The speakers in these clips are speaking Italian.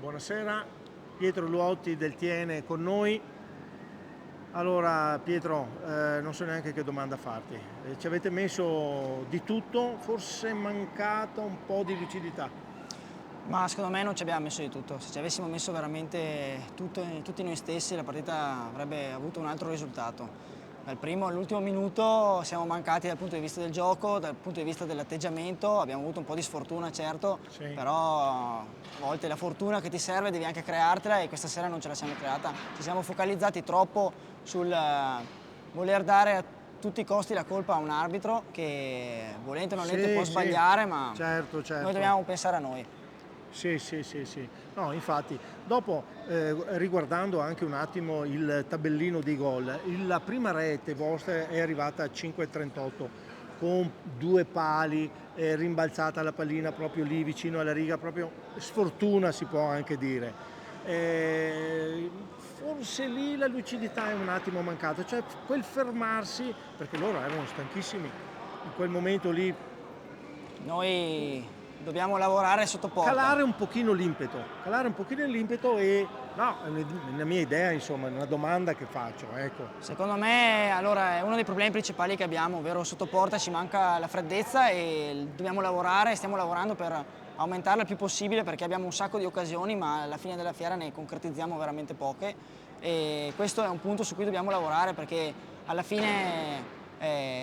Buonasera, Pietro Luotti del Tiene con noi. Allora Pietro, non so neanche che domanda farti. Ci avete messo di tutto, forse è mancata un po' di lucidità. Ma secondo me non ci abbiamo messo di tutto. Se ci avessimo messo veramente tutto, tutti noi stessi, la partita avrebbe avuto un altro risultato. Dal primo all'ultimo minuto siamo mancati dal punto di vista del gioco, dal punto di vista dell'atteggiamento, abbiamo avuto un po' di sfortuna certo, Sì. però a volte la fortuna che ti serve devi anche creartela e questa sera non ce la siamo creata. Ci siamo focalizzati troppo sul voler dare a tutti i costi la colpa a un arbitro che volente o nolente Sì, può sì, sbagliare, ma certo, noi certo. dobbiamo pensare a noi. Sì, sì, sì, sì. No, infatti, dopo, riguardando anche un attimo il tabellino dei gol, la prima rete vostra è arrivata a 5,38 con due pali, rimbalzata la pallina proprio lì vicino alla riga, proprio sfortuna si può anche dire. Forse lì la lucidità è un attimo mancata, cioè quel fermarsi, perché loro erano stanchissimi, in quel momento lì Noi dobbiamo lavorare sotto porta. calare un pochino l'impeto e no, è una mia idea, insomma, è una domanda che faccio, ecco. Secondo me, allora, è uno dei problemi principali che abbiamo, ovvero sotto porta ci manca la freddezza e dobbiamo lavorare, stiamo lavorando per aumentarla il più possibile perché abbiamo un sacco di occasioni, ma alla fine della fiera ne concretizziamo veramente poche e questo è un punto su cui dobbiamo lavorare perché alla fine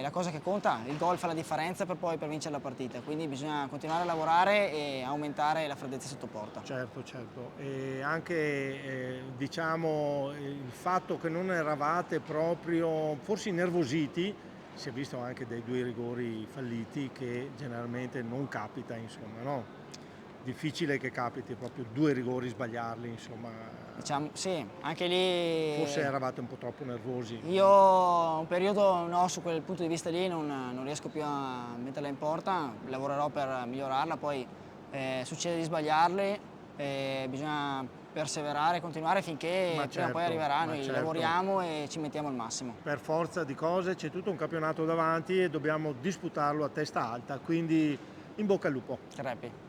la cosa che conta, il gol fa la differenza per vincere la partita, quindi bisogna continuare a lavorare e aumentare la freddezza sotto porta. Certo, certo. E anche diciamo il fatto che non eravate proprio forse innervositi, si è visto anche dai due rigori falliti che generalmente non capita, insomma, no? Difficile che capiti proprio due rigori sbagliarli, insomma. Diciamo, sì, anche Forse lì eravate un po' troppo nervosi. io un periodo no, su quel punto di vista lì non riesco più a metterla in porta, lavorerò per migliorarla, poi succede di sbagliarli, bisogna perseverare, continuare finché prima o poi arriverà, Ma noi certo. lavoriamo e ci mettiamo il massimo. Per forza di cose c'è tutto un campionato davanti e dobbiamo disputarlo a testa alta, quindi in bocca al lupo. Crepi.